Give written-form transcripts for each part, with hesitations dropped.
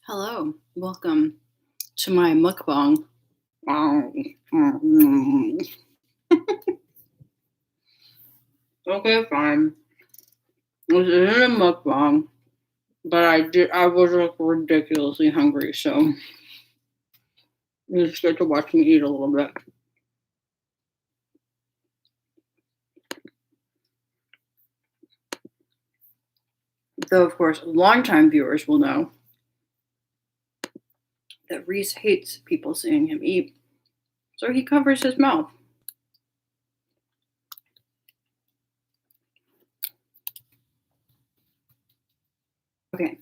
Hello, welcome to my mukbang. Okay, fine. This isn't a mukbang, but I was like ridiculously hungry, so it's good to watch me eat a little bit. Though, of course, longtime viewers will know that Rhys hates people seeing him eat, so he covers his mouth. Okay,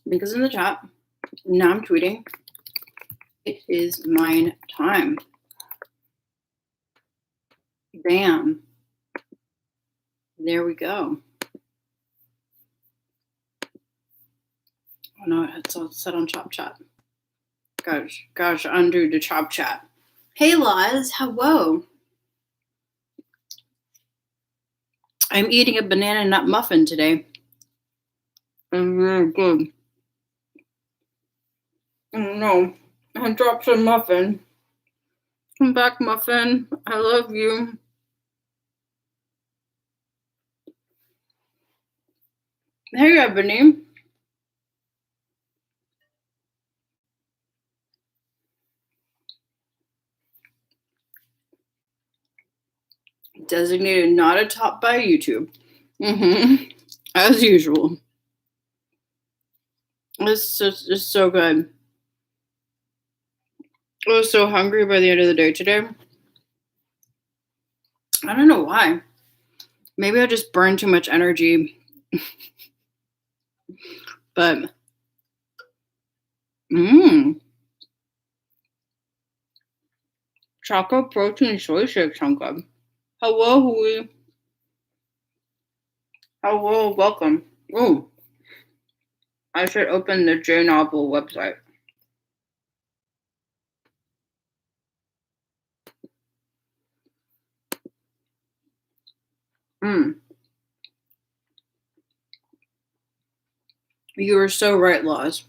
because in the chat, now I'm tweeting. It is mine time. Bam. There we go. Oh no, it's all set on Chop Chat. Gosh, undo the Chop Chat. Hey, Laz, hello. I'm eating a banana nut muffin today. It's really good. Oh no, I dropped a muffin. Come back, muffin. I love you. Hey, Ebony. Designated not a top by YouTube. As usual. It's just so good. I was so hungry by the end of the day today. I don't know why. Maybe I just burned too much energy. But, chocolate protein soy shake sound good. Hello, Hui. Hello, welcome. Oh, I should open the J Novel website. You are so right, Laws.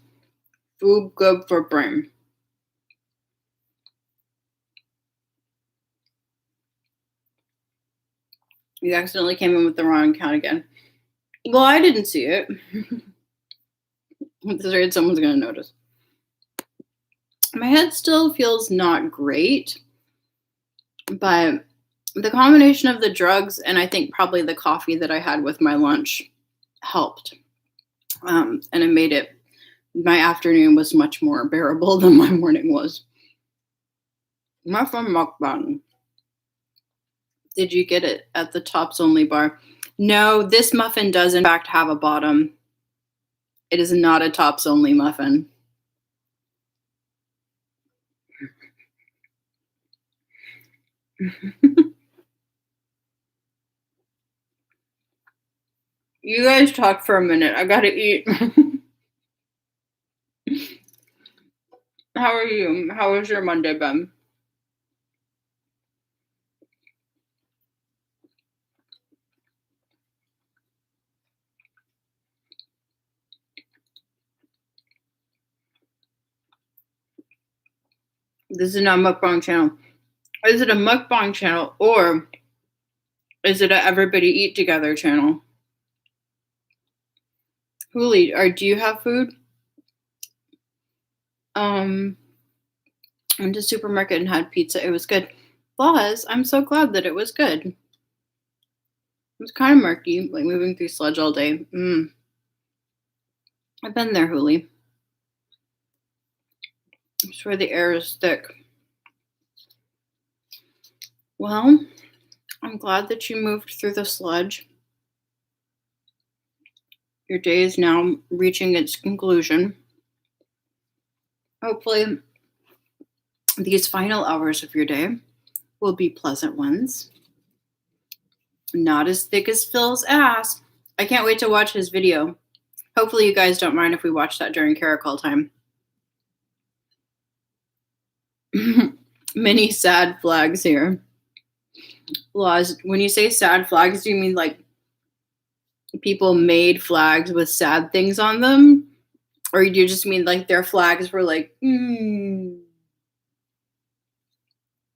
Food good for brain. You accidentally came in with the wrong account again. Well, I didn't see it. I'm afraid someone's going to notice. My head still feels not great, but the combination of the drugs and I think probably the coffee that I had with my lunch helped. And it made it, my afternoon was much more bearable than my morning was. Muffin mukbang. Did you get it at the Tops Only bar? No, this muffin does in fact have a bottom. It is not a Tops Only muffin. You guys talk for a minute. I gotta eat. How are you? How was your Monday, Ben? This is not a mukbang channel. Is it a mukbang channel or is it a Everybody Eat Together channel? Huli, do you have food? Went to the supermarket and had pizza. It was good. Buzz, I'm so glad that it was good. It was kind of murky, like moving through sludge all day. I've been there, Huli. I swear the air is thick. Well, I'm glad that you moved through the sludge. Your day is now reaching its conclusion. Hopefully, these final hours of your day will be pleasant ones. Not as thick as Phil's ass. I can't wait to watch his video. Hopefully you guys don't mind if we watch that during Caracol time. Many sad flags here. Laws, when you say sad flags, do you mean like people made flags with sad things on them? Or do you just mean like their flags were like,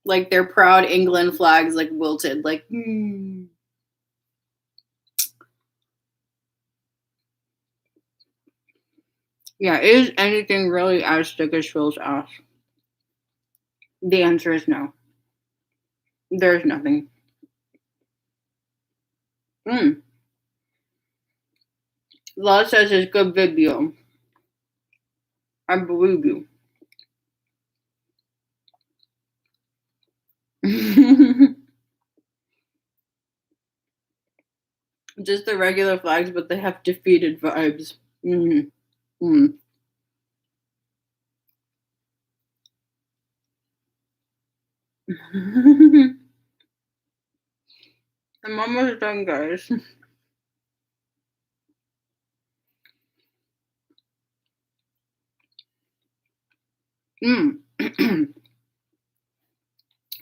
like their proud England flags like wilted, like, Yeah, is anything really as thick as Phil's ass? The answer is no. There's nothing. Law says it's good video. I believe you. Just the regular flags, but they have defeated vibes. I'm almost done, guys.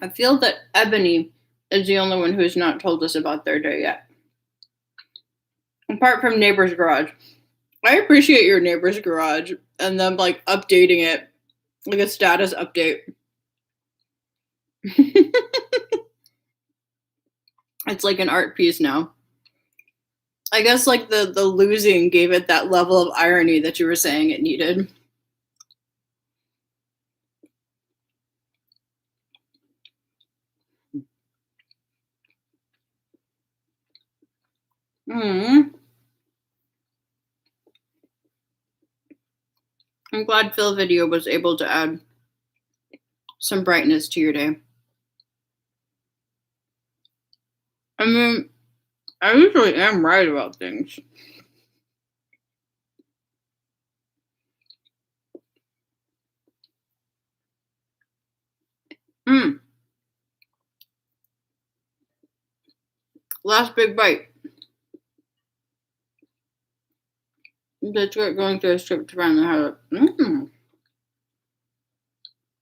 I feel that Ebony is the only one who has not told us about their day yet. Apart from Neighbor's Garage. I appreciate your Neighbor's Garage and them like updating it, like a status update. It's like an art piece now. I guess like the losing gave it that level of irony that you were saying it needed. I'm glad Phil Video was able to add some brightness to your day. I mean, I usually am right about things. Last big bite. Let's get going through a strip to find out how to.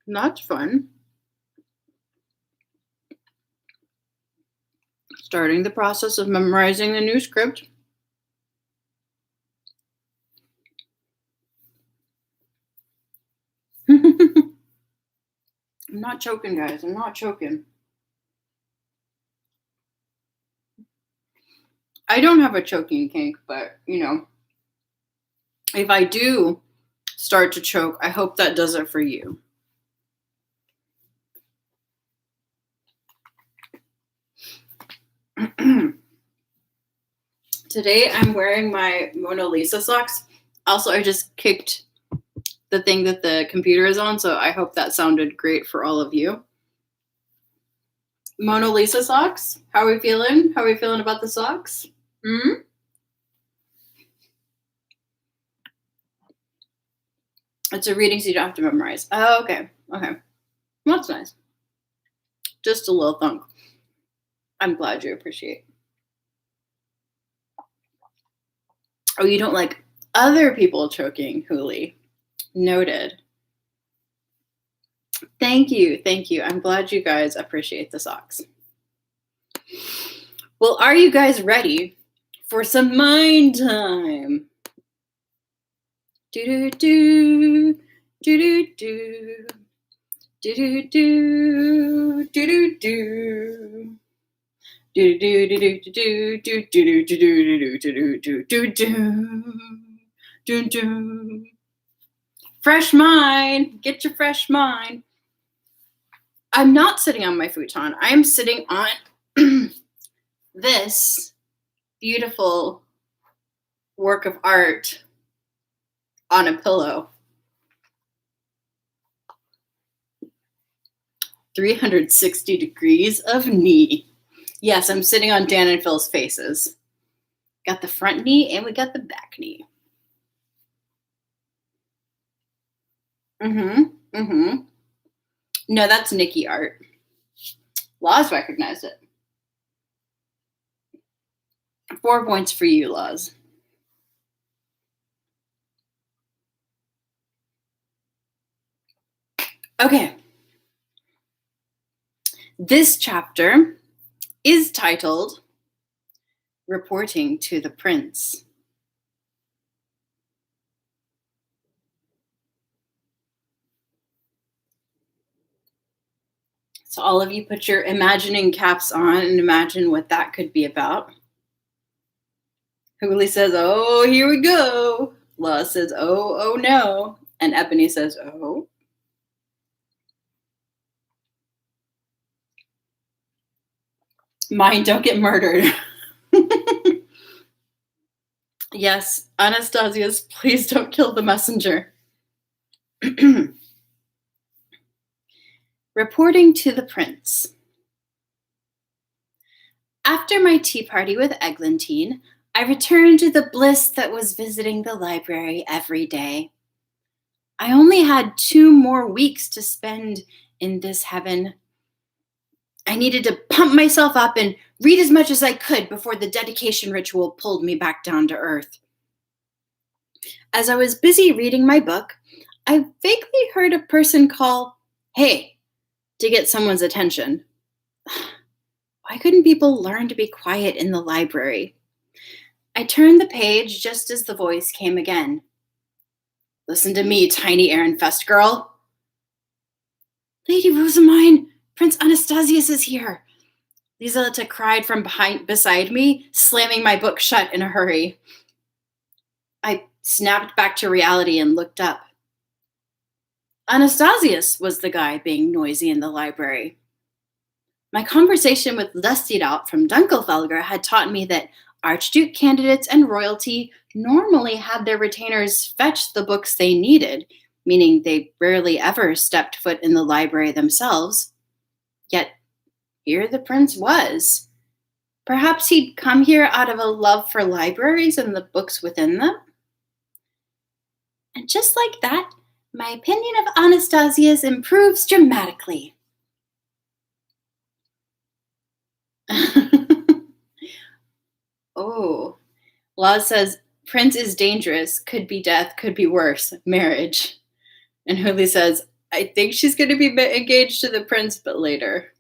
That's fun. Starting the process of memorizing the new script. I'm not choking, guys. I'm not choking. I don't have a choking kink, but, you know, if I do start to choke, I hope that does it for you. Today I'm wearing my Mona Lisa socks. Also, I just kicked the thing that the computer is on, so I hope that sounded great for all of you. Mona Lisa socks. How are we feeling? How are we feeling about the socks? It's a reading so you don't have to memorize. Oh, okay. Okay. Well, that's nice. Just a little thunk. I'm glad you appreciate. Oh, you don't like other people choking, Huli. Noted. Thank you. Thank you. I'm glad you guys appreciate the socks. Well, are you guys ready for some mind time? Do do do do do do do do do do do. Do do do do do do do do do do do do do do. Fresh mind, get your fresh mind. I'm not sitting on my futon. I am sitting on this beautiful work of art on a pillow. 360 degrees of knee. Yes, I'm sitting on Dan and Phil's faces. Got the front knee and we got the back knee. No, that's Nikki art. Laws recognized it. 4 points for you, Laws. Okay. This chapter is titled Reporting to the Prince. So all of you put your imagining caps on and imagine what that could be about. Hooli says, oh, here we go. La says, oh no. And Ebony says, oh. Mine don't get murdered. Yes, Anastasius, please don't kill the messenger. Reporting to the prince. After my tea party with Eglantine, I returned to the bliss that was visiting the library every day. I only had 2 more weeks to spend in this heaven. I needed to pump myself up and read as much as I could before the dedication ritual pulled me back down to earth. As I was busy reading my book, I vaguely heard a person call, "Hey," to get someone's attention. Why couldn't people learn to be quiet in the library? I turned the page just as the voice came again. "Listen to me, tiny Ehrenfest girl." "Lady Rosamine, Prince Anastasius is here," Lieselita cried from beside me, slamming my book shut in a hurry. I snapped back to reality and looked up. Anastasius was the guy being noisy in the library. My conversation with Lestidaut from Dunkelfelger had taught me that Archduke candidates and royalty normally had their retainers fetch the books they needed, meaning they rarely ever stepped foot in the library themselves. Yet here the prince was. Perhaps he'd come here out of a love for libraries and the books within them? And just like that, my opinion of Anastasius improves dramatically. Oh, Laz says, "Prince is dangerous, could be death, could be worse, marriage." And Hooli says, "I think she's going to be engaged to the prince, but later."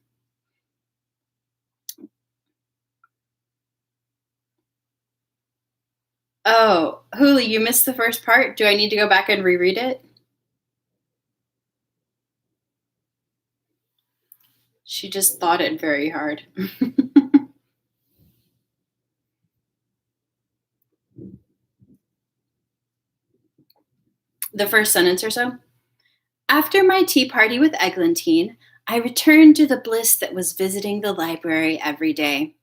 Oh, Hooli, you missed the first part. Do I need to go back and reread it? She just thought it very hard. The first sentence or so. After my tea party with Eglantine, I returned to the bliss that was visiting the library every day.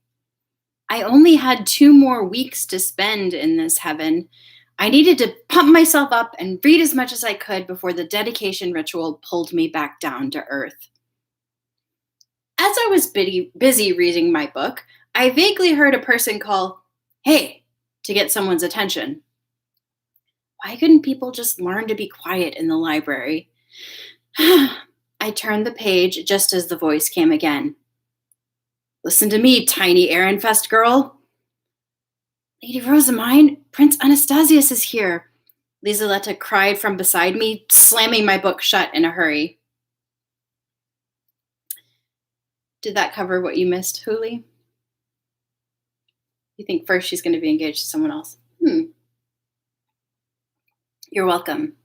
I only had 2 more weeks to spend in this heaven. I needed to pump myself up and read as much as I could before the dedication ritual pulled me back down to earth. As I was busy reading my book, I vaguely heard a person call, "Hey," to get someone's attention. Why couldn't people just learn to be quiet in the library? I turned the page just as the voice came again. "Listen to me, tiny Ehrenfest girl." "Lady Rosamine, Prince Anastasius is here," Lieselita cried from beside me, slamming my book shut in a hurry. Did that cover what you missed, Hooli? You think first she's going to be engaged to someone else? You're welcome.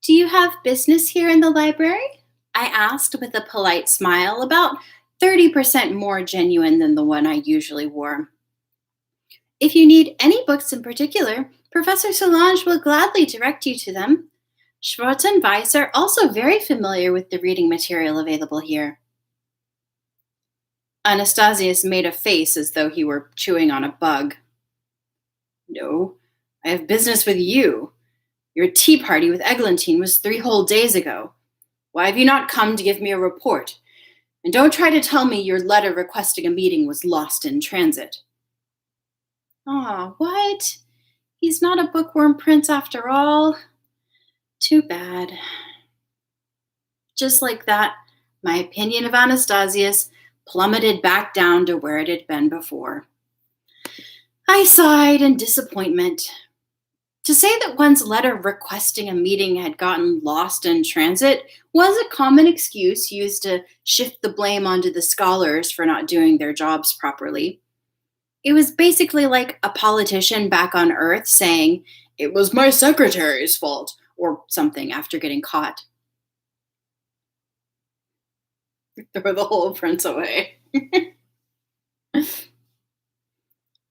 "Do you have business here in the library?" I asked with a polite smile, about 30% more genuine than the one I usually wore. "If you need any books in particular, Professor Solange will gladly direct you to them. Schwartz and Weiss are also very familiar with the reading material available here." Anastasius made a face as though he were chewing on a bug. "No, I have business with you. Your tea party with Eglantine was 3 whole days ago. Why have you not come to give me a report? And don't try to tell me your letter requesting a meeting was lost in transit." Aw, what? He's not a bookworm prince after all. Too bad. Just like that, my opinion of Anastasius plummeted back down to where it had been before. I sighed in disappointment. To say that one's letter requesting a meeting had gotten lost in transit was a common excuse used to shift the blame onto the scholars for not doing their jobs properly. It was basically like a politician back on Earth saying, "It was my secretary's fault," or something after getting caught. Throw the whole prince away.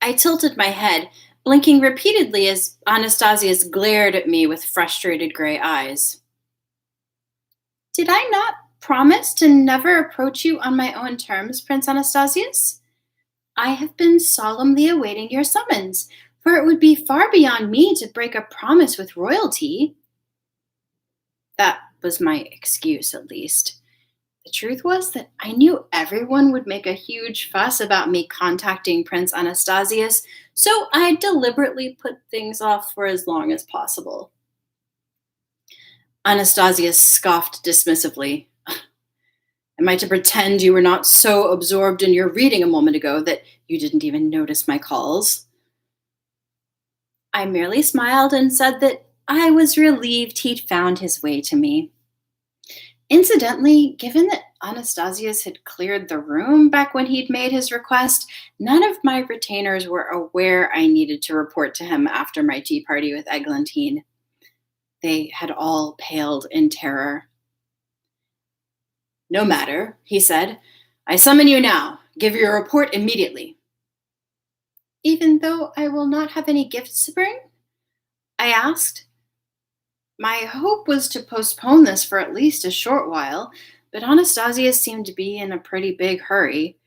I tilted my head, blinking repeatedly as Anastasius glared at me with frustrated gray eyes. Did I not promise to never approach you on my own terms, Prince Anastasius? I have been solemnly awaiting your summons, for it would be far beyond me to break a promise with royalty. That was my excuse, at least. The truth was that I knew everyone would make a huge fuss about me contacting Prince Anastasius, so I deliberately put things off for as long as possible. Anastasius scoffed dismissively. Am I to pretend you were not so absorbed in your reading a moment ago that you didn't even notice my calls? I merely smiled and said that I was relieved he'd found his way to me. Incidentally, given that Anastasius had cleared the room back when he'd made his request, none of my retainers were aware I needed to report to him after my tea party with Eglantine. They had all paled in terror. No matter, he said. I summon you now. Give your report immediately. Even though I will not have any gifts to bring? I asked. My hope was to postpone this for at least a short while, but Anastasius seemed to be in a pretty big hurry.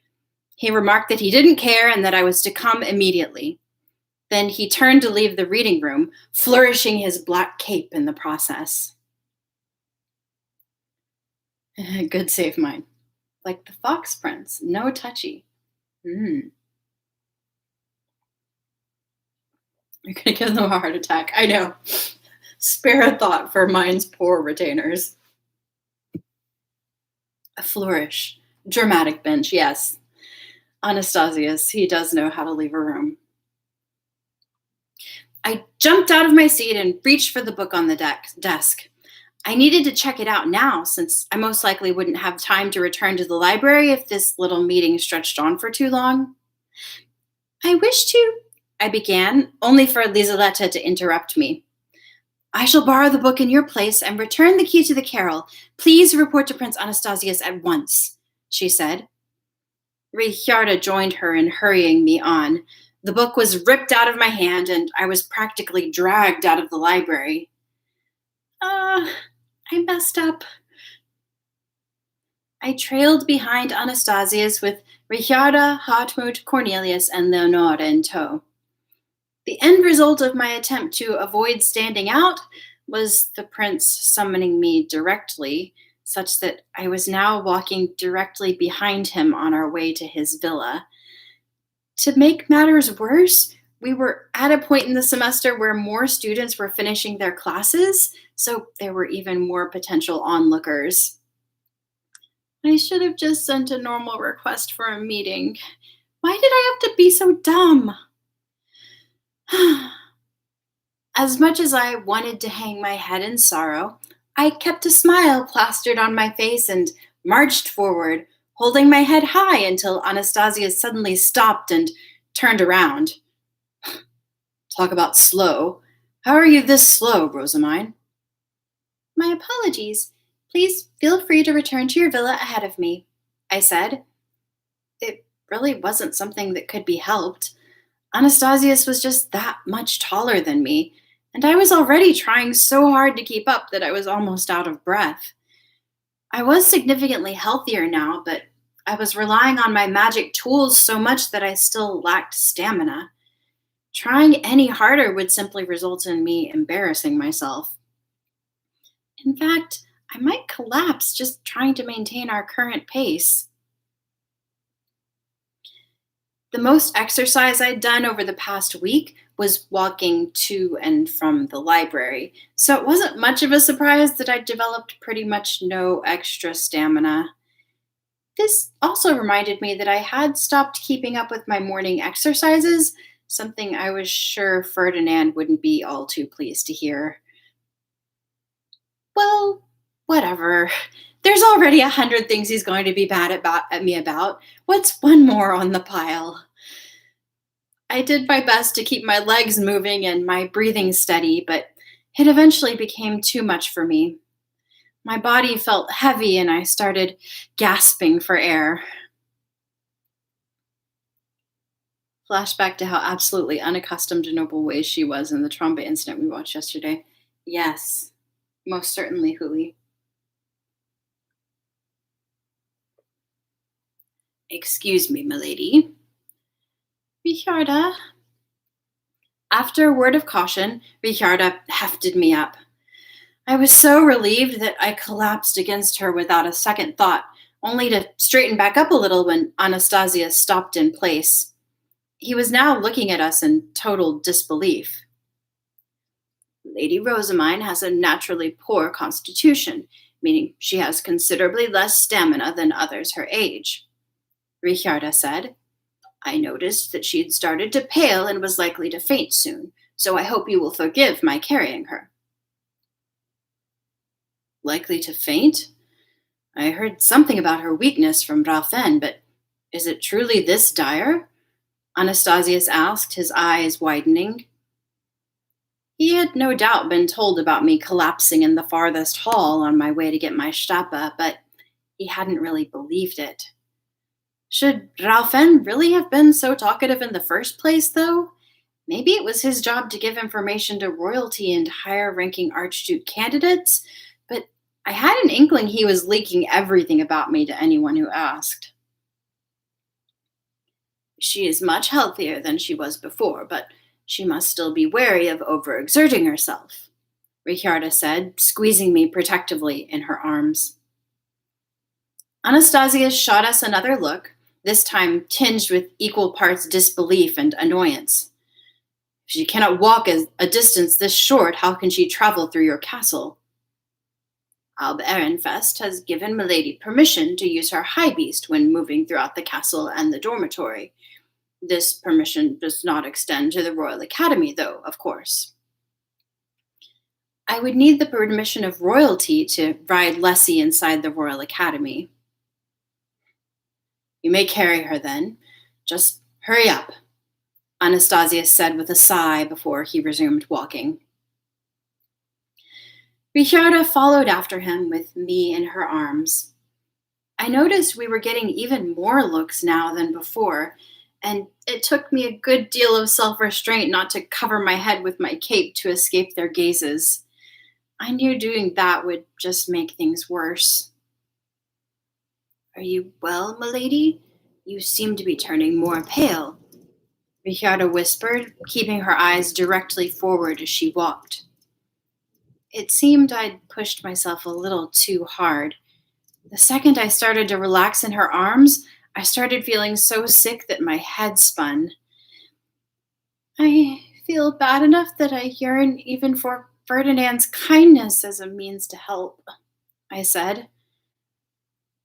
He remarked that he didn't care and that I was to come immediately. Then he turned to leave the reading room, flourishing his black cape in the process. Good save mine. Like the Fox Prince, no touchy. You're going to give them a heart attack. I know. Spare a thought for mine's poor retainers. A flourish. Dramatic bench, yes. Anastasius, he does know how to leave a room. I jumped out of my seat and reached for the book on the desk. I needed to check it out now, since I most likely wouldn't have time to return to the library if this little meeting stretched on for too long. I wish to, I began, only for Liseletta to interrupt me. I shall borrow the book in your place and return the key to the carrel. Please report to Prince Anastasius at once, she said. Richarda joined her in hurrying me on. The book was ripped out of my hand, and I was practically dragged out of the library. I messed up. I trailed behind Anastasius with Richarda, Hartmut, Cornelius, and Leonora in tow. The end result of my attempt to avoid standing out was the prince summoning me directly, such that I was now walking directly behind him on our way to his villa. To make matters worse, we were at a point in the semester where more students were finishing their classes, so there were even more potential onlookers. I should have just sent a normal request for a meeting. Why did I have to be so dumb? As much as I wanted to hang my head in sorrow, I kept a smile plastered on my face and marched forward, holding my head high until Anastasius suddenly stopped and turned around. Talk about slow. How are you this slow, Rosamine? My apologies. Please feel free to return to your villa ahead of me, I said. It really wasn't something that could be helped. Anastasius was just that much taller than me, and I was already trying so hard to keep up that I was almost out of breath. I was significantly healthier now, but I was relying on my magic tools so much that I still lacked stamina. Trying any harder would simply result in me embarrassing myself. In fact, I might collapse just trying to maintain our current pace. The most exercise I'd done over the past week was walking to and from the library, so it wasn't much of a surprise that I'd developed pretty much no extra stamina. This also reminded me that I had stopped keeping up with my morning exercises, something I was sure Ferdinand wouldn't be all too pleased to hear. Well, whatever. There's already 100 things he's going to be mad at me about. What's one more on the pile? I did my best to keep my legs moving and my breathing steady, but it eventually became too much for me. My body felt heavy and I started gasping for air. Flashback to how absolutely unaccustomed to noble ways she was in the trumpet incident we watched yesterday. Yes, most certainly, Huli. Excuse me, milady. Richarda. After a word of caution, Richarda hefted me up. I was so relieved that I collapsed against her without a second thought, only to straighten back up a little when Anastasia stopped in place. He was now looking at us in total disbelief. Lady Rosamine has a naturally poor constitution, meaning she has considerably less stamina than others her age, Richarda said. I noticed that she had started to pale and was likely to faint soon, so I hope you will forgive my carrying her. Likely to faint? I heard something about her weakness from Ralphen, but is it truly this dire? Anastasius asked, his eyes widening. He had no doubt been told about me collapsing in the farthest hall on my way to get my shtapa, but he hadn't really believed it. Should Ralphen really have been so talkative in the first place, though? Maybe it was his job to give information to royalty and higher-ranking archduke candidates, but I had an inkling he was leaking everything about me to anyone who asked. She is much healthier than she was before, but she must still be wary of overexerting herself, Richarda said, squeezing me protectively in her arms. Anastasia shot us another look, this time tinged with equal parts disbelief and annoyance. If she cannot walk a distance this short, how can she travel through your castle? Alb Ehrenfest has given Milady permission to use her high beast when moving throughout the castle and the dormitory. This permission does not extend to the Royal Academy, though, of course. I would need the permission of royalty to ride Lessie inside the Royal Academy. You may carry her then. Just hurry up, Anastasia said with a sigh before he resumed walking. Richarda followed after him with me in her arms. I noticed we were getting even more looks now than before, and it took me a good deal of self-restraint not to cover my head with my cape to escape their gazes. I knew doing that would just make things worse. Are you well, milady? You seem to be turning more pale, Richarda whispered, keeping her eyes directly forward as she walked. It seemed I'd pushed myself a little too hard. The second I started to relax in her arms, I started feeling so sick that my head spun. I feel bad enough that I yearn even for Ferdinand's kindness as a means to help, I said.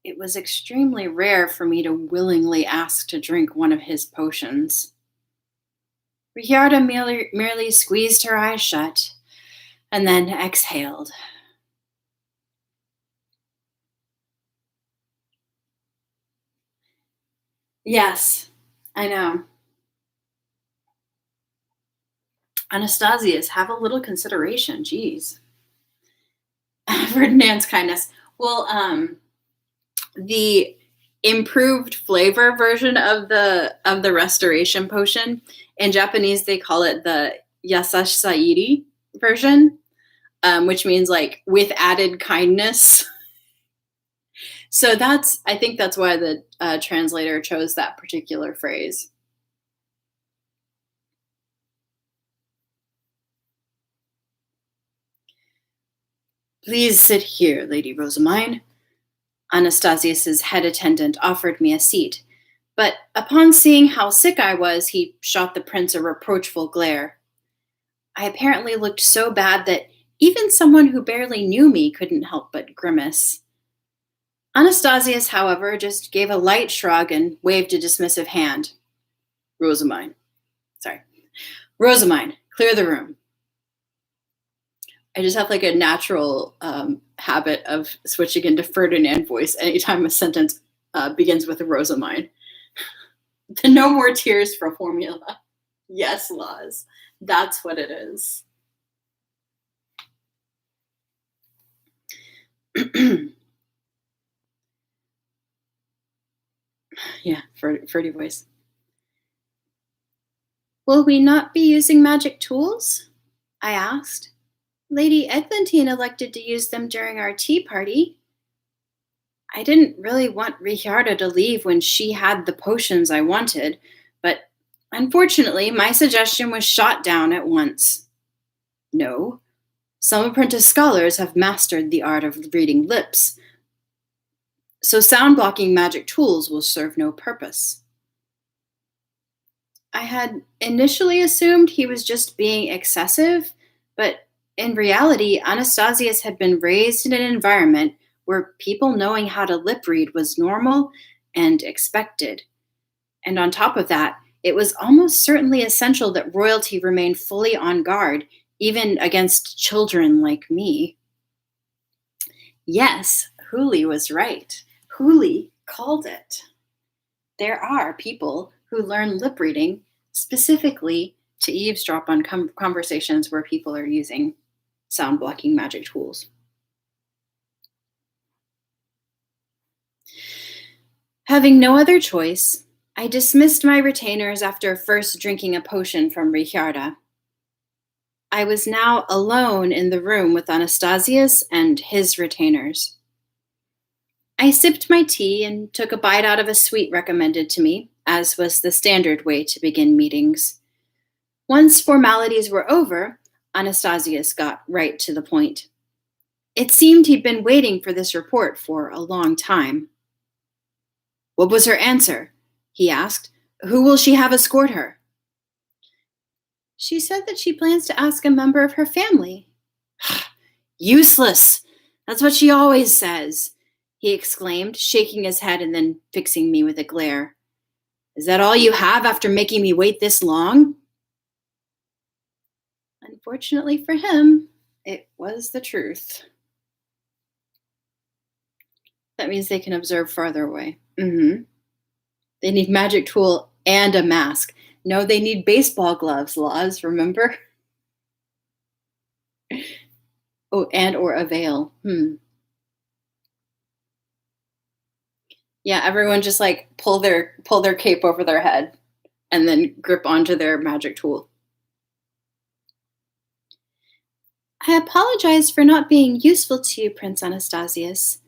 It was extremely rare for me to willingly ask to drink one of his potions. Richarda merely squeezed her eyes shut and then exhaled. Yes, I know. Anastasius, have a little consideration. Jeez. Ferdinand's kindness. Well, the improved flavor version of the restoration potion, in Japanese they call it the yasashi sairi version, which means like with added kindness. So I think that's why the translator chose that particular phrase. Please sit here, Lady Rosamine. Anastasius's head attendant offered me a seat, but upon seeing how sick I was, he shot the prince a reproachful glare. I apparently looked so bad that even someone who barely knew me couldn't help but grimace. Anastasius, however, just gave a light shrug and waved a dismissive hand. Rosamine, clear the room. I just have like a natural habit of switching into Ferdinand voice anytime a sentence begins with Rosamine. The no more tears for formula. Yes, laws. That's what it is. Yeah, Ferdy voice. Will we not be using magic tools? I asked. Lady Eglantine elected to use them during our tea party. I didn't really want Richarda to leave when she had the potions I wanted, but unfortunately, my suggestion was shot down at once. No, some apprentice scholars have mastered the art of reading lips, so sound blocking magic tools will serve no purpose. I had initially assumed he was just being excessive, but in reality, Anastasius had been raised in an environment where people knowing how to lip read was normal and expected. And on top of that, it was almost certainly essential that royalty remain fully on guard, even against children like me. Yes, Hooli was right. Hooli called it. There are people who learn lip reading specifically to eavesdrop on conversations where people are using sound blocking magic tools. Having no other choice, I dismissed my retainers after first drinking a potion from Richarda. I was now alone in the room with Anastasius and his retainers. I sipped my tea and took a bite out of a sweet recommended to me, as was the standard way to begin meetings. Once formalities were over, Anastasius got right to the point. It seemed he'd been waiting for this report for a long time. What was her answer? He asked. Who will she have escort her? She said that she plans to ask a member of her family. Useless! That's what she always says, he exclaimed, shaking his head and then fixing me with a glare. Is that all you have after making me wait this long? Unfortunately for him, it was the truth. That means they can observe farther away. They need magic tool and a mask. No, they need baseball gloves, Laws, remember? Oh, and or a veil. Yeah, everyone just like pull their cape over their head and then grip onto their magic tool. I apologize for not being useful to you, Prince Anastasius.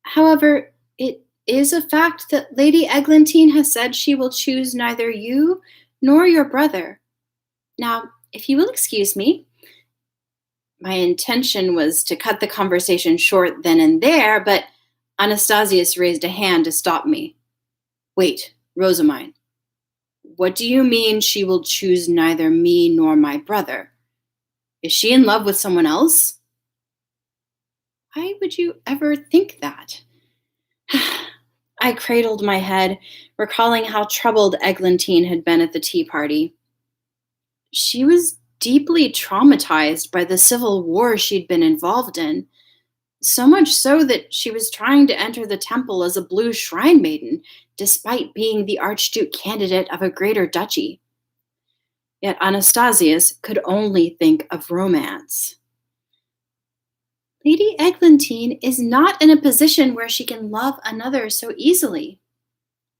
However, it is a fact that Lady Eglantine has said she will choose neither you nor your brother. Now, if you will excuse me, my intention was to cut the conversation short then and there, but Anastasius raised a hand to stop me. Wait, Rosamine, what do you mean she will choose neither me nor my brother? Is she in love with someone else? Why would you ever think that? I cradled my head, recalling how troubled Eglantine had been at the tea party. She was deeply traumatized by the civil war she'd been involved in, so much so that she was trying to enter the temple as a blue shrine maiden, despite being the Archduke candidate of a greater duchy. Yet Anastasius could only think of romance. Lady Eglantine is not in a position where she can love another so easily.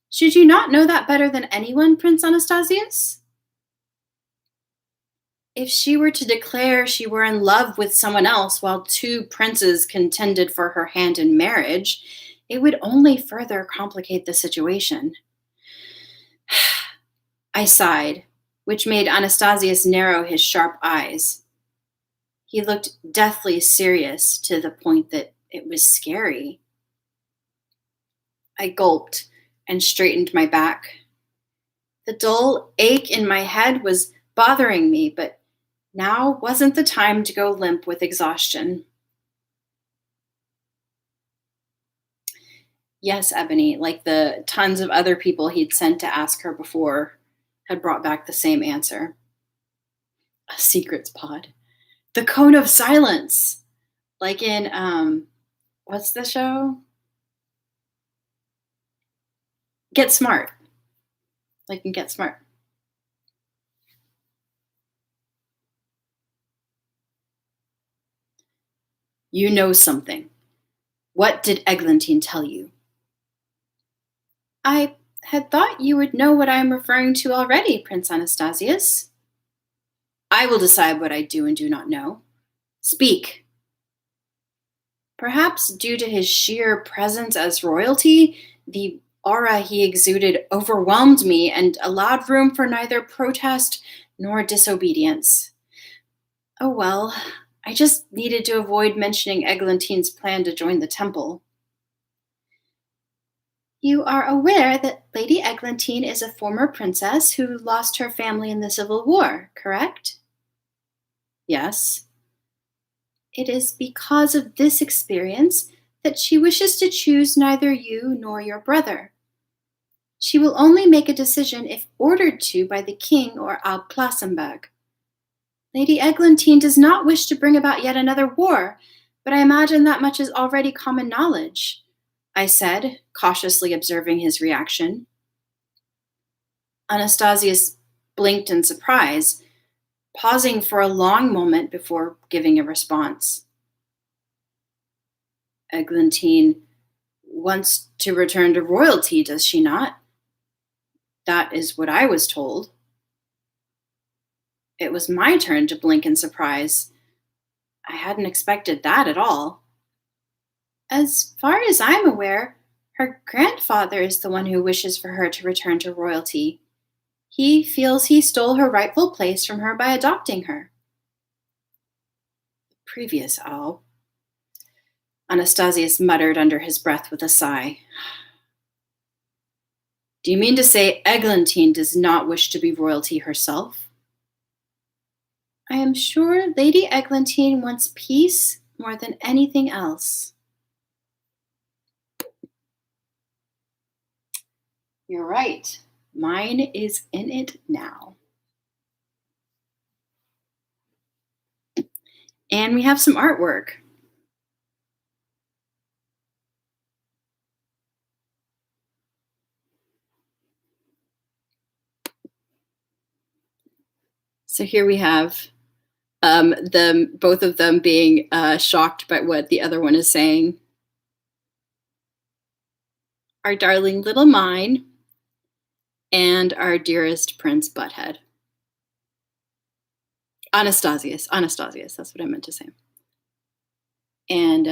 Should you not know that better than anyone, Prince Anastasius? If she were to declare she were in love with someone else while two princes contended for her hand in marriage, it would only further complicate the situation. I sighed, which made Anastasius narrow his sharp eyes. He looked deathly serious to the point that it was scary. I gulped and straightened my back. The dull ache in my head was bothering me, but now wasn't the time to go limp with exhaustion. Yes, Ebony, like the tons of other people he'd sent to ask her before, had brought back the same answer. A secrets pod. The Cone of Silence. Like in, what's the show? Get Smart. Like in Get Smart. You know something. What did Eglantine tell you? I had thought you would know what I am referring to already, Prince Anastasius. I will decide what I do and do not know. Speak. Perhaps due to his sheer presence as royalty, the aura he exuded overwhelmed me and allowed room for neither protest nor disobedience. Oh well, I just needed to avoid mentioning Eglantine's plan to join the temple. You are aware that Lady Eglantine is a former princess who lost her family in the Civil War, correct? Yes. It is because of this experience that she wishes to choose neither you nor your brother. She will only make a decision if ordered to by the king or Alp Plassenberg. Lady Eglantine does not wish to bring about yet another war, but I imagine that much is already common knowledge, I said, cautiously observing his reaction. Anastasius blinked in surprise, pausing for a long moment before giving a response. Eglantine wants to return to royalty, does she not? That is what I was told. It was my turn to blink in surprise. I hadn't expected that at all. As far as I'm aware, her grandfather is the one who wishes for her to return to royalty. He feels he stole her rightful place from her by adopting her. The previous Al. Anastasius muttered under his breath with a sigh. Do you mean to say Eglantine does not wish to be royalty herself? I am sure Lady Eglantine wants peace more than anything else. You're right. Mine is in it now. And we have some artwork. So here we have both of them being shocked by what the other one is saying. Our darling little mine and our dearest Prince Butthead. Anastasius, that's what I meant to say. And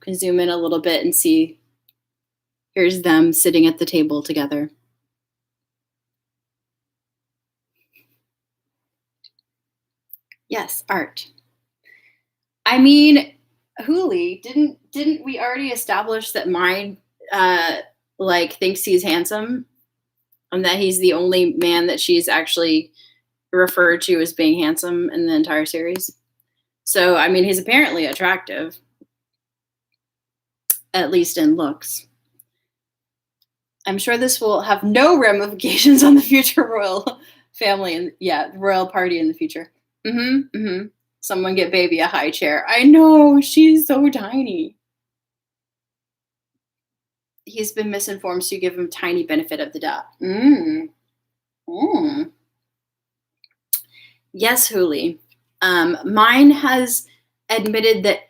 can zoom in a little bit and see, here's them sitting at the table together. Yes, art. I mean, Hooli, didn't we already establish that mine thinks he's handsome and that he's the only man that she's actually referred to as being handsome in the entire series? So, I mean, he's apparently attractive, at least in looks. I'm sure this will have no ramifications on the future royal family and royal party in the future. Someone get baby a high chair. I know, she's so tiny. He's been misinformed, so you give him tiny benefit of the doubt. Yes, Hooli. Mine has admitted that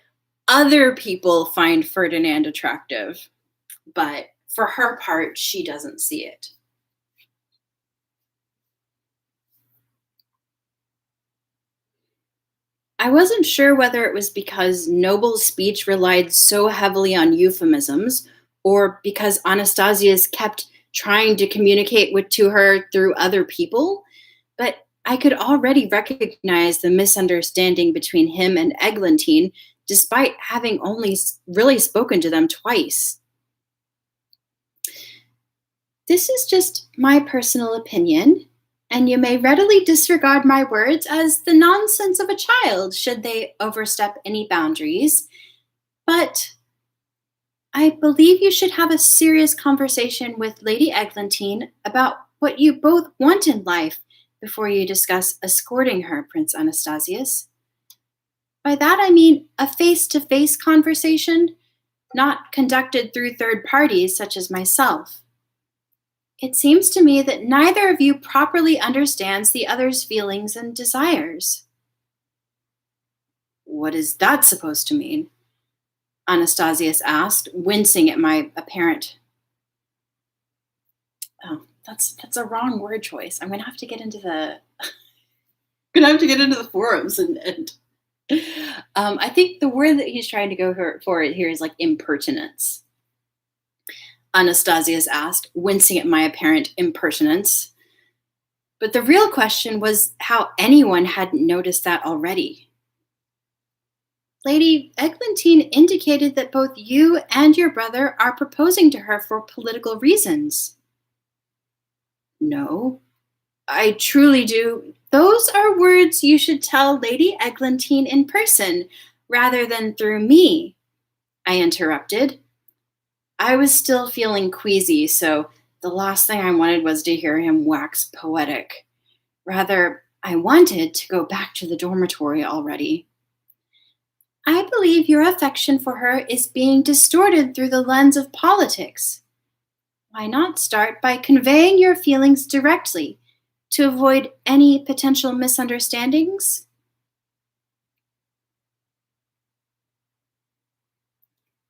other people find Ferdinand attractive, but for her part, she doesn't see it. I wasn't sure whether it was because Noble's speech relied so heavily on euphemisms or because Anastasius kept trying to communicate to her through other people, but I could already recognize the misunderstanding between him and Eglantine, despite having only really spoken to them twice. This is just my personal opinion, and you may readily disregard my words as the nonsense of a child should they overstep any boundaries. But I believe you should have a serious conversation with Lady Eglantine about what you both want in life before you discuss escorting her, Prince Anastasius. By that I mean a face-to-face conversation, not conducted through third parties such as myself. It seems to me that neither of you properly understands the other's feelings and desires. What is that supposed to mean? Anastasius asked, wincing at my apparent. Oh, that's a wrong word choice. I'm gonna have to get into the forums and I think the word that he's trying to go for it here is like impertinence. Anastasius asked, wincing at my apparent impertinence. But the real question was how anyone hadn't noticed that already. Lady Eglantine indicated that both you and your brother are proposing to her for political reasons. No, I truly do. Those are words you should tell Lady Eglantine in person, rather than through me, I interrupted. I was still feeling queasy, so the last thing I wanted was to hear him wax poetic. Rather, I wanted to go back to the dormitory already. I believe your affection for her is being distorted through the lens of politics. Why not start by conveying your feelings directly to avoid any potential misunderstandings?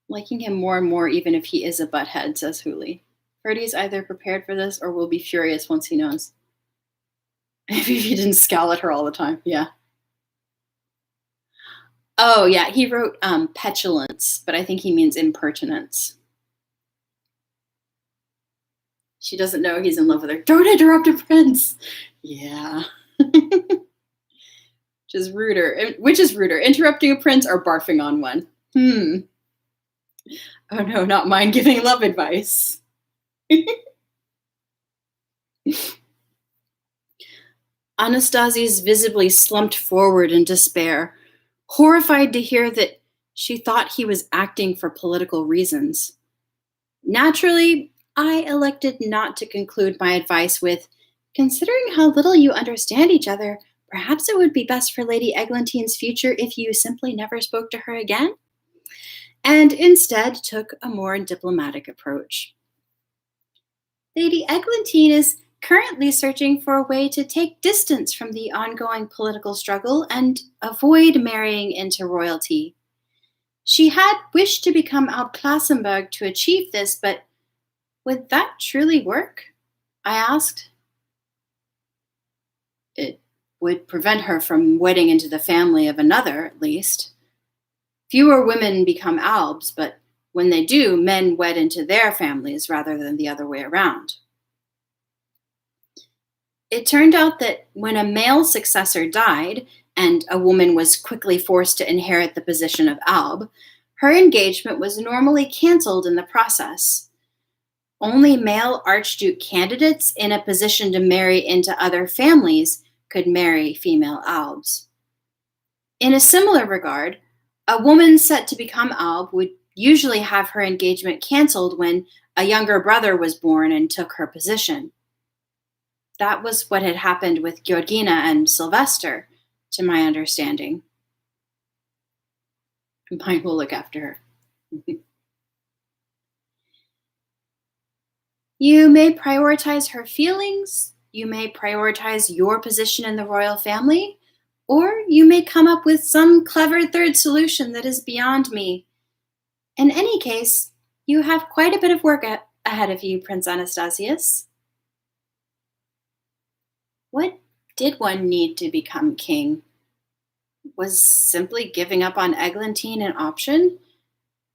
Liking him more and more, even if he is a butthead, says Hooley. Ferdy's either prepared for this or will be furious once he knows. Maybe if he didn't scowl at her all the time. Yeah. Oh, yeah. He wrote petulance, but I think he means impertinence. She doesn't know he's in love with her. Don't interrupt a prince. Yeah. Which is ruder, interrupting a prince or barfing on one? Oh no, not mine giving love advice. Anastasius visibly slumped forward in despair, horrified to hear that she thought he was acting for political reasons. Naturally, I elected not to conclude my advice with, considering how little you understand each other, perhaps it would be best for Lady Eglantine's future if you simply never spoke to her again, and instead took a more diplomatic approach. Lady Eglantine is currently searching for a way to take distance from the ongoing political struggle and avoid marrying into royalty. She had wished to become Alp Klassenberg to achieve this, but would that truly work? I asked. It would prevent her from wedding into the family of another, at least. Fewer women become Albs, but when they do, men wed into their families rather than the other way around. It turned out that when a male successor died and a woman was quickly forced to inherit the position of Alb, her engagement was normally canceled in the process. Only male archduke candidates in a position to marry into other families could marry female Albs. In a similar regard, a woman set to become Alb would usually have her engagement canceled when a younger brother was born and took her position. That was what had happened with Georgina and Sylvester, to my understanding. Mine will look after her. You may prioritize her feelings, you may prioritize your position in the royal family, or you may come up with some clever third solution that is beyond me. In any case, you have quite a bit of work ahead of you, Prince Anastasius. What did one need to become king? Was simply giving up on Eglantine an option?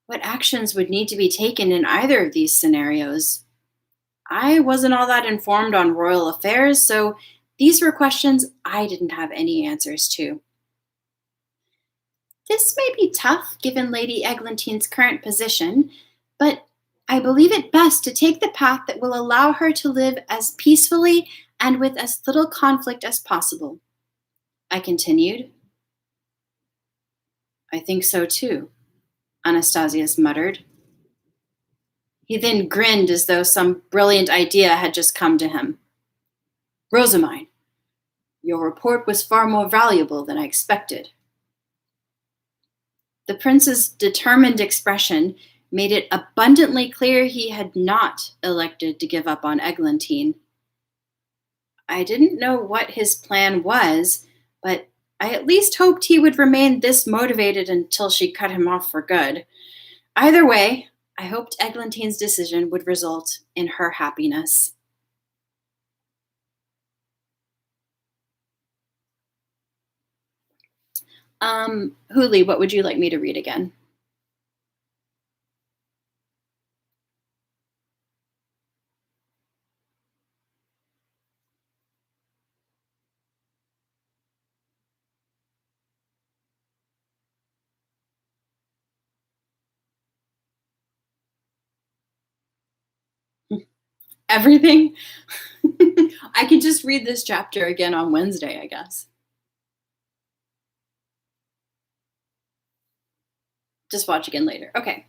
What actions would need to be taken in either of these scenarios? I wasn't all that informed on royal affairs, so these were questions I didn't have any answers to. This may be tough given Lady Eglantine's current position, but I believe it best to take the path that will allow her to live as peacefully and with as little conflict as possible. I continued. I think so too, Anastasius muttered. He then grinned as though some brilliant idea had just come to him. Rosamine, your report was far more valuable than I expected. The prince's determined expression made it abundantly clear he had not elected to give up on Eglantine. I didn't know what his plan was, but I at least hoped he would remain this motivated until she cut him off for good. Either way, I hoped Eglantine's decision would result in her happiness. Huli, what would you like me to read again? Everything? I could just read this chapter again on Wednesday, I guess. Just watch again later. Okay.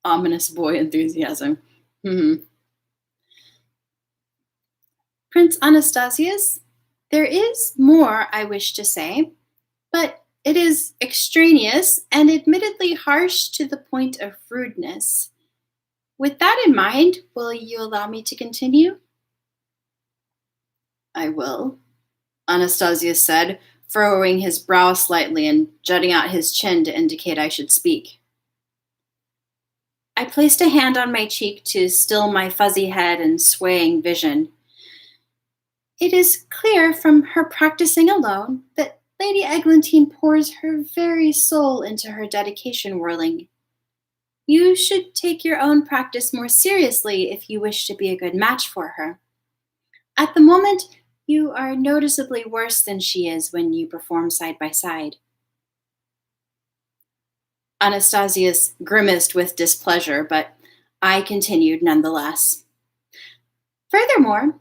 Ominous boy enthusiasm. Hmm. Prince Anastasius, there is more I wish to say, but it is extraneous and admittedly harsh to the point of rudeness. With that in mind, will you allow me to continue? I will, Anastasius said, furrowing his brow slightly and jutting out his chin to indicate I should speak. I placed a hand on my cheek to still my fuzzy head and swaying vision. It is clear from her practicing alone that Lady Eglantine pours her very soul into her dedication whirling. You should take your own practice more seriously if you wish to be a good match for her. At the moment, you are noticeably worse than she is when you perform side by side. Anastasius grimaced with displeasure, but I continued nonetheless. Furthermore,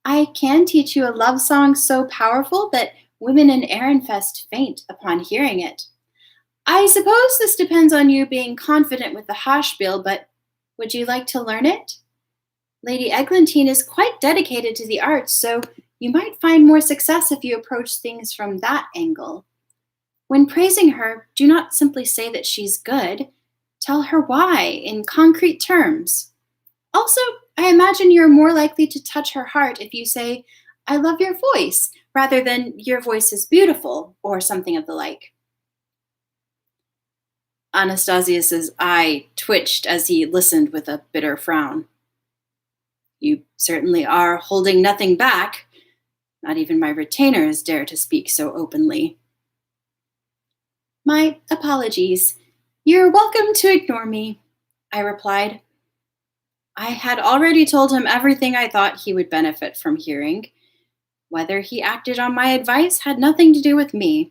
I can teach you a love song so powerful that women in Ehrenfest faint upon hearing it. I suppose this depends on you being confident with the Haschspiel, but would you like to learn it? Lady Eglantine is quite dedicated to the arts, so you might find more success if you approach things from that angle. When praising her, do not simply say that she's good. Tell her why in concrete terms. Also, I imagine you're more likely to touch her heart if you say, I love your voice, rather than your voice is beautiful, or something of the like. Anastasius's eye twitched as he listened with a bitter frown. You certainly are holding nothing back. Not even my retainers dare to speak so openly. My apologies. You're welcome to ignore me, I replied. I had already told him everything I thought he would benefit from hearing. Whether he acted on my advice had nothing to do with me.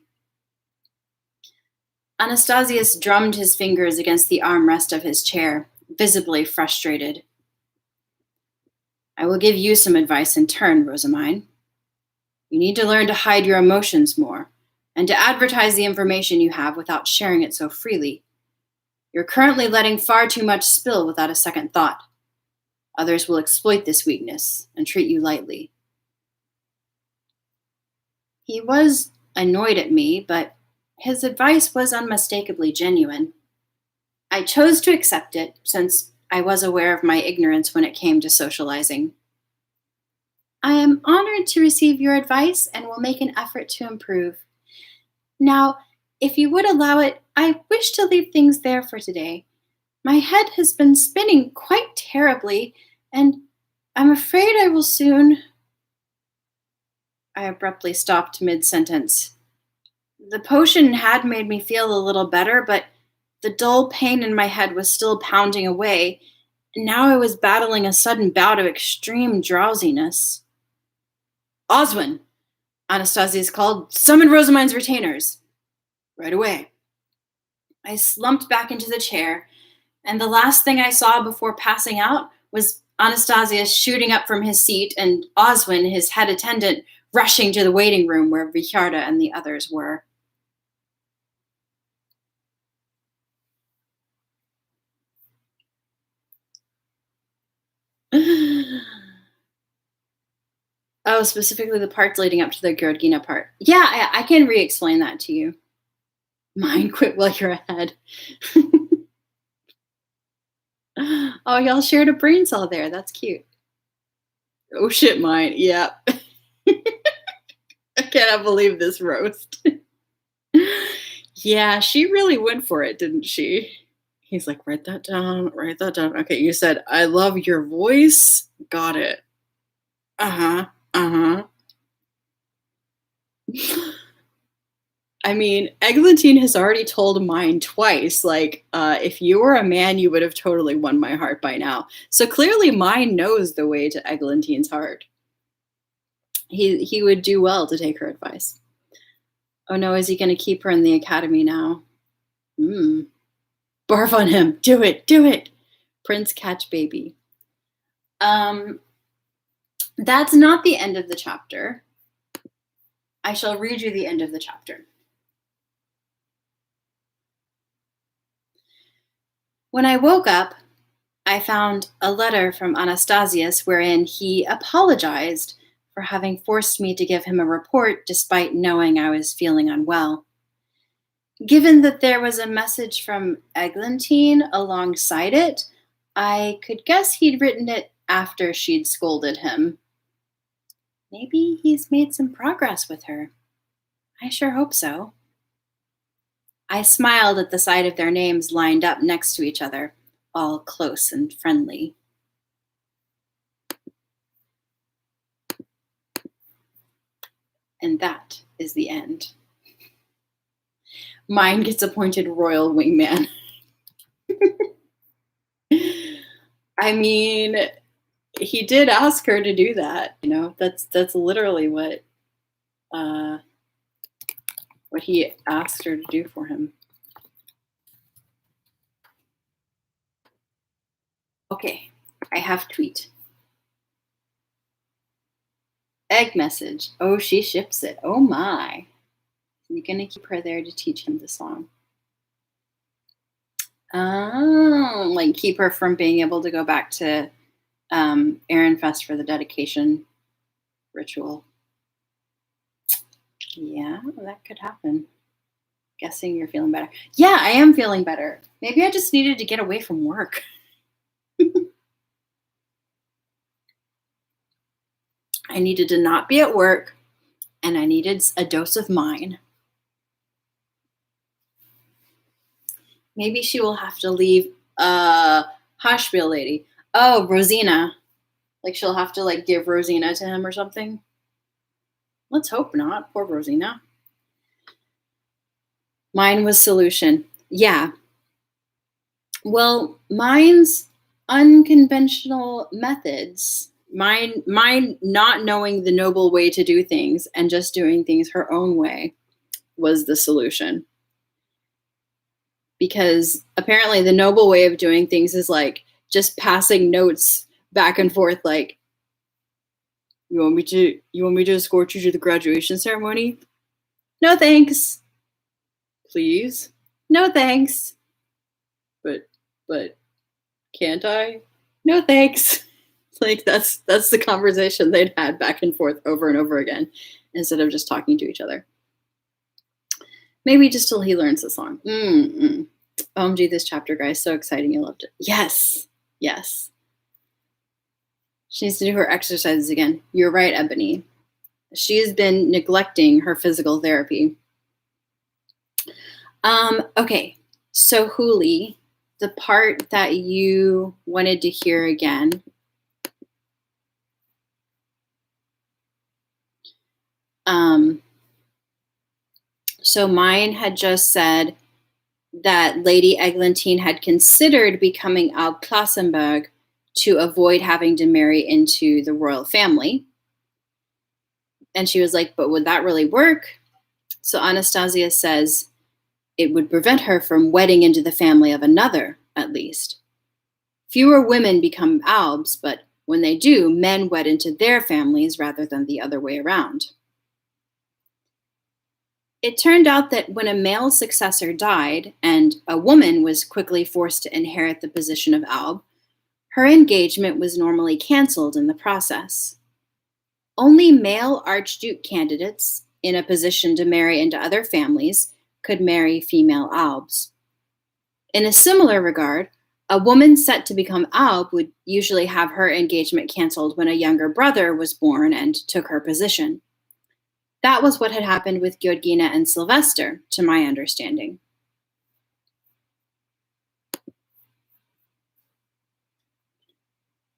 Anastasius drummed his fingers against the armrest of his chair, visibly frustrated. I will give you some advice in turn, Rosamine. You need to learn to hide your emotions more, and to advertise the information you have without sharing it so freely. You're currently letting far too much spill without a second thought. Others will exploit this weakness and treat you lightly. He was annoyed at me, but his advice was unmistakably genuine. I chose to accept it, since I was aware of my ignorance when it came to socializing. I am honored to receive your advice and will make an effort to improve. Now, if you would allow it, I wish to leave things there for today. My head has been spinning quite terribly, and I'm afraid I will soon. I abruptly stopped mid-sentence. The potion had made me feel a little better, but the dull pain in my head was still pounding away, and now I was battling a sudden bout of extreme drowsiness. Oswin, Anastasius called, summon Rosamine's retainers. Right away. I slumped back into the chair, and the last thing I saw before passing out was Anastasius shooting up from his seat and Oswin, his head attendant, rushing to the waiting room where Richarda and the others were. Oh, specifically the parts leading up to the Georgina part. Yeah, I can re-explain that to you. Mine quit while you're ahead. Oh, y'all shared a brain cell there. That's cute. Oh shit, mine. Yeah. I cannot believe this roast. Yeah, she really went for it, didn't she? He's like, write that down, write that down. Okay, you said, I love your voice. Got it. Uh-huh, uh-huh. I mean, Eglantine has already told mine twice, like, if you were a man, you would have totally won my heart by now. So clearly mine knows the way to Eglantine's heart. He would do well to take her advice. Oh no, is he going to keep her in the academy now? Barf on him. Do it, do it. Prince catch baby. That's not the end of the chapter. I shall read you the end of the chapter. When I woke up, I found a letter from Anastasius wherein he apologized for having forced me to give him a report despite knowing I was feeling unwell. Given that there was a message from Eglantine alongside it, I could guess he'd written it after she'd scolded him. Maybe he's made some progress with her. I sure hope so. I smiled at the sight of their names lined up next to each other, all close and friendly. And that is the end. Mine gets appointed royal wingman. I mean, he did ask her to do that. You know, that's literally what he asked her to do for him. Okay, I have tweet. Egg message. Oh, she ships it. Oh my. You're gonna keep her there to teach him the song. Oh, like keep her from being able to go back to Ehrenfest for the dedication ritual. Yeah, that could happen. Guessing you're feeling better. Yeah, I am feeling better. Maybe I just needed to get away from work. I needed to not be at work, and I needed a dose of mine. Maybe she will have to leave Hospital lady. Oh, Rosina. Like she'll have to like give Rosina to him or something. Let's hope not. Poor Rosina. Mine was solution. Yeah. Well, mine's unconventional methods. Mine not knowing the noble way to do things and just doing things her own way was the solution. Because apparently the noble way of doing things is like just passing notes back and forth like, you want me to escort you to the graduation ceremony? No thanks. Please? No thanks. But can't I? No thanks. Like that's the conversation they'd had back and forth over and over again instead of just talking to each other. Maybe just till he learns the song. OMG, this chapter, guys, so exciting. I loved it. Yes. She needs to do her exercises again. You're right, Ebony. She's been neglecting her physical therapy. Okay, so Huli, the part that you wanted to hear again. So mine had just said that Lady Eglantine had considered becoming Alb Klassenberg to avoid having to marry into the royal family. And she was like, but would that really work? So Anastasia says it would prevent her from wedding into the family of another, at least. Fewer women become Albs, but when they do, men wed into their families rather than the other way around. It turned out that when a male successor died and a woman was quickly forced to inherit the position of Alb, her engagement was normally canceled in the process. Only male archduke candidates in a position to marry into other families could marry female Albs. In a similar regard, a woman set to become Alb would usually have her engagement canceled when a younger brother was born and took her position. That was what had happened with Georgina and Sylvester, to my understanding.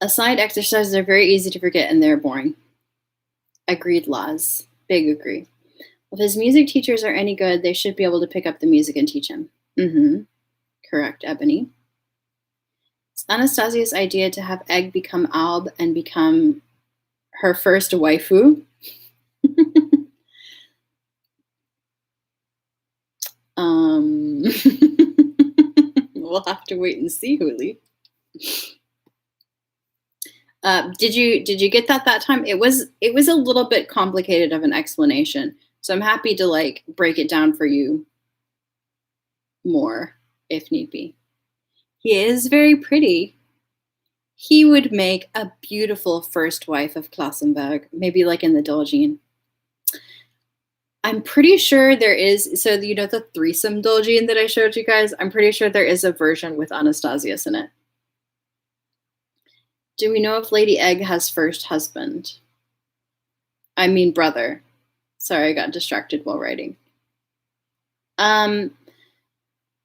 Assigned exercises are very easy to forget and they're boring. Agreed, Laz. Big agree. If his music teachers are any good, they should be able to pick up the music and teach him. Mm-hmm. Correct, Ebony. It's Anastasia's idea to have Egg become Alb and become her first waifu. We'll have to wait and see, Huli. Did you get that time? It was a little bit complicated of an explanation, so I'm happy to like break it down for you more if need be. He is very pretty. He would make a beautiful first wife of Klassenberg, maybe like in the Doljin. I'm pretty sure there is, so you know the threesome Doljin that I showed you guys? I'm pretty sure there is a version with Anastasius in it. Do we know if Lady Egg has first husband? I mean brother. Sorry, I got distracted while writing.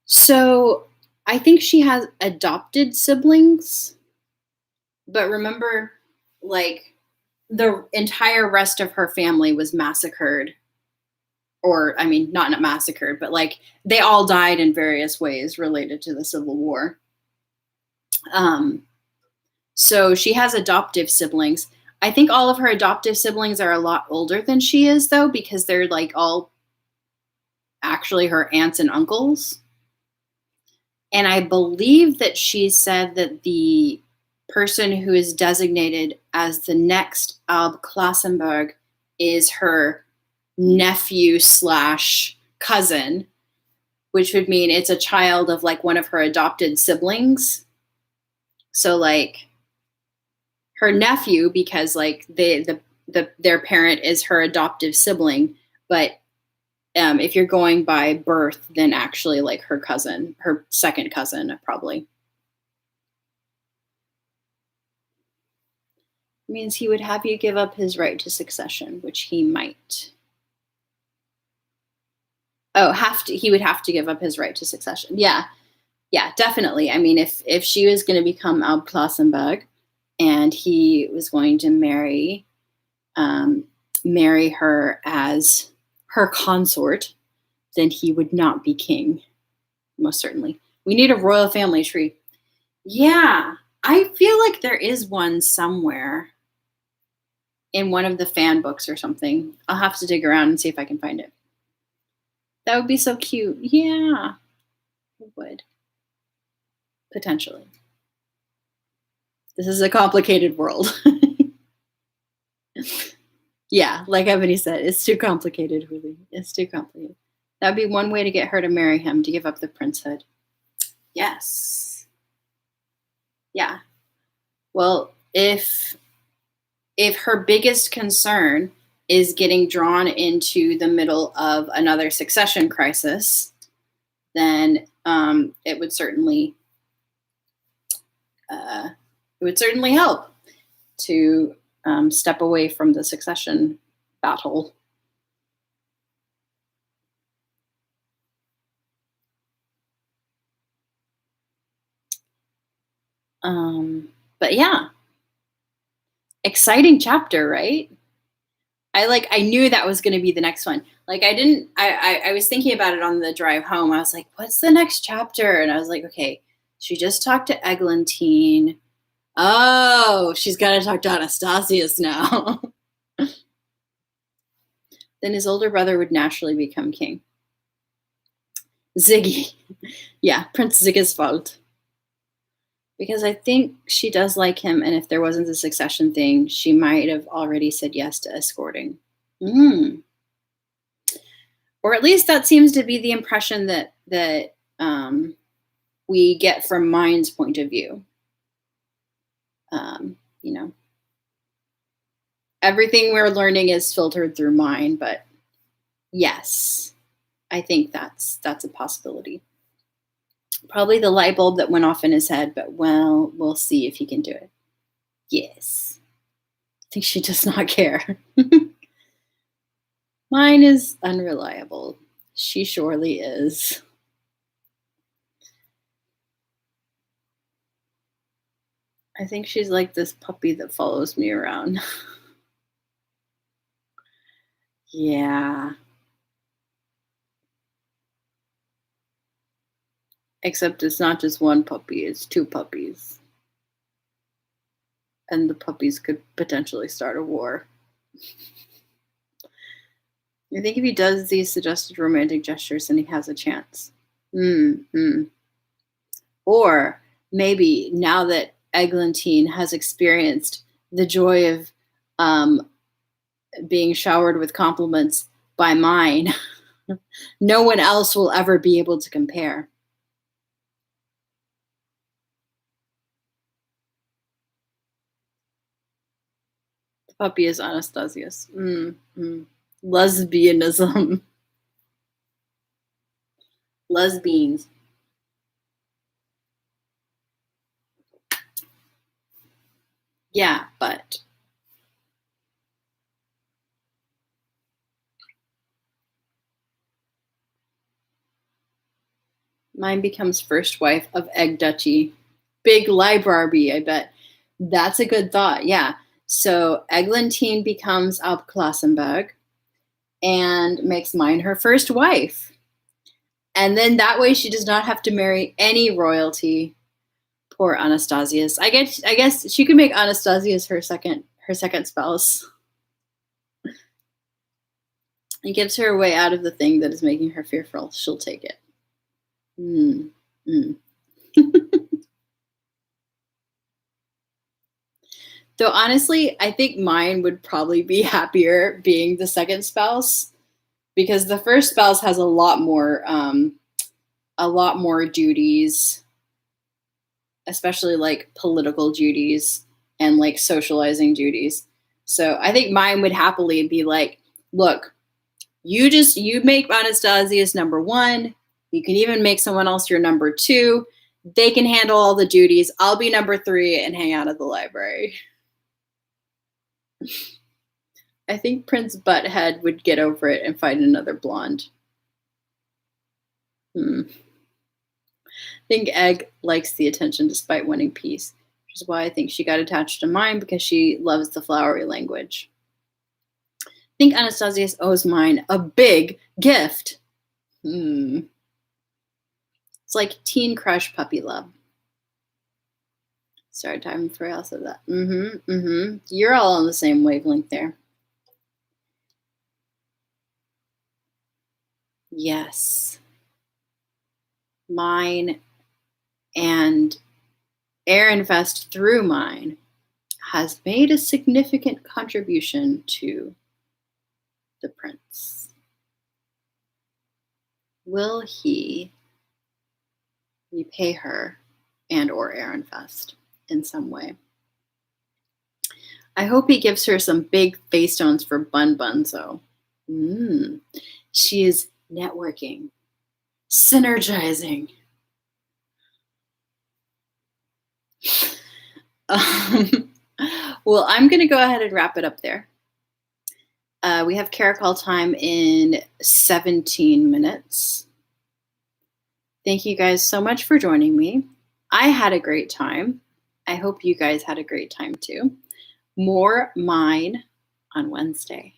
So I think she has adopted siblings, but remember, like, the entire rest of her family was massacred. Or, I mean, not massacred, but like they all died in various ways related to the Civil War. So she has adoptive siblings. I think all of her adoptive siblings are a lot older than she is, though, because they're like all actually her aunts and uncles. And I believe that she said that the person who is designated as the next Alb Klassenberg is her nephew / cousin, which would mean it's a child of like one of her adopted siblings. So like her nephew, because like their parent is her adoptive sibling, but if you're going by birth, then actually like her cousin, her second cousin, probably. It means he would have you give up his right to succession, which he might. Oh, he would have to give up his right to succession. Yeah, definitely. I mean, if she was going to become Alb Klassenberg and he was going to marry her as her consort, then he would not be king. Most certainly. We need a royal family tree. Yeah, I feel like there is one somewhere in one of the fan books or something. I'll have to dig around and see if I can find it. That would be so cute. Yeah, it would. Potentially. This is a complicated world. Yeah, like Ebony said, it's too complicated, really. It's too complicated. That would be one way to get her to marry him, to give up the princehood. Yes. Yeah. Well, if her biggest concern is getting drawn into the middle of another succession crisis, then it would certainly help to step away from the succession battle. But yeah, exciting chapter, right? I knew that was going to be the next one. Like I was thinking about it on the drive home. I was like, what's the next chapter? And I was like, okay, she just talked to Eglantine. Oh, she's got to talk to Anastasius now. Then his older brother would naturally become king. Ziggy. Yeah, Prince Sigiswald. Because I think she does like him, and if there wasn't a succession thing, she might have already said yes to escorting. Or at least that seems to be the impression that we get from Mind's point of view. You know, everything we're learning is filtered through Mind, but yes, I think that's a possibility. Probably the light bulb that went off in his head, but well, we'll see if he can do it. Yes. I think she does not care. Mine is unreliable. She surely is. I think she's like this puppy that follows me around. Yeah. Except it's not just one puppy, it's two puppies. And the puppies could potentially start a war. I think if he does these suggested romantic gestures, then he has a chance. Mm-hmm. Or maybe now that Eglantine has experienced the joy of being showered with compliments by mine, no one else will ever be able to compare. The puppy is Anastasius. Mm-hmm. Lesbianism. Lesbians. Yeah, but mine becomes first wife of Egg Duchy. Big Barbie, I bet. That's a good thought. Yeah. So Eglantine becomes Alp Klassenberg and makes mine her first wife. And then that way she does not have to marry any royalty. Poor Anastasius. I guess she could make Anastasius her second spouse. It gives her a way out of the thing that is making her fearful. She'll take it. Mm. Mm. Though honestly, I think mine would probably be happier being the second spouse because the first spouse has a lot more duties, especially like political duties and like socializing duties. So I think mine would happily be like, look, you make Anastasius number one. You can even make someone else your number two. They can handle all the duties. I'll be number three and hang out at the library. I think Prince Butthead would get over it and find another blonde. I think Egg likes the attention despite wanting peace, which is why I think she got attached to mine because she loves the flowery language. I think Anastasius owes mine a big gift. It's like teen crush puppy love. Sorry, time for else of that. You're all on the same wavelength there. Yes. Mine and Ehrenfest through mine has made a significant contribution to the prince. Will he repay her and or Ehrenfest in some way? I hope he gives her some big face stones for Bun Bunzo. She is networking, synergizing. Well, I'm going to go ahead and wrap it up there. We have Caracol time in 17 minutes. Thank you guys so much for joining me. I had a great time. I hope you guys had a great time too. More mine on Wednesday.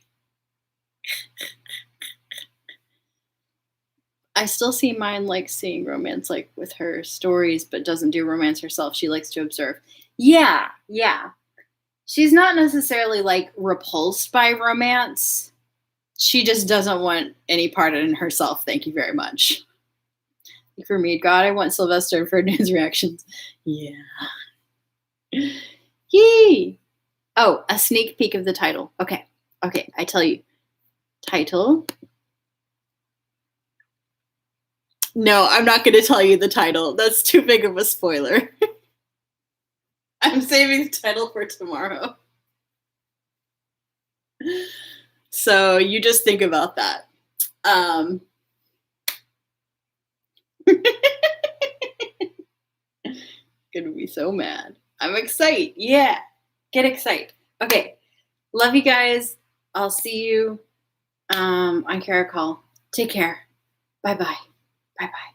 I still see mine like seeing romance like with her stories, but doesn't do romance herself. She likes to observe. Yeah. She's not necessarily like repulsed by romance. She just doesn't want any part in herself. Thank you very much. For me, God, I want Sylvester and Ferdinand's reactions. Yeah. Yee. Oh, a sneak peek of the title. Okay, I tell you. Title. No, I'm not going to tell you the title. That's too big of a spoiler. I'm saving the title for tomorrow. So you just think about that. Gonna be so mad. I'm excited. Yeah. Get excited. Okay. Love you guys. I'll see you on Caracol. Take care. Bye-bye. Bye-bye.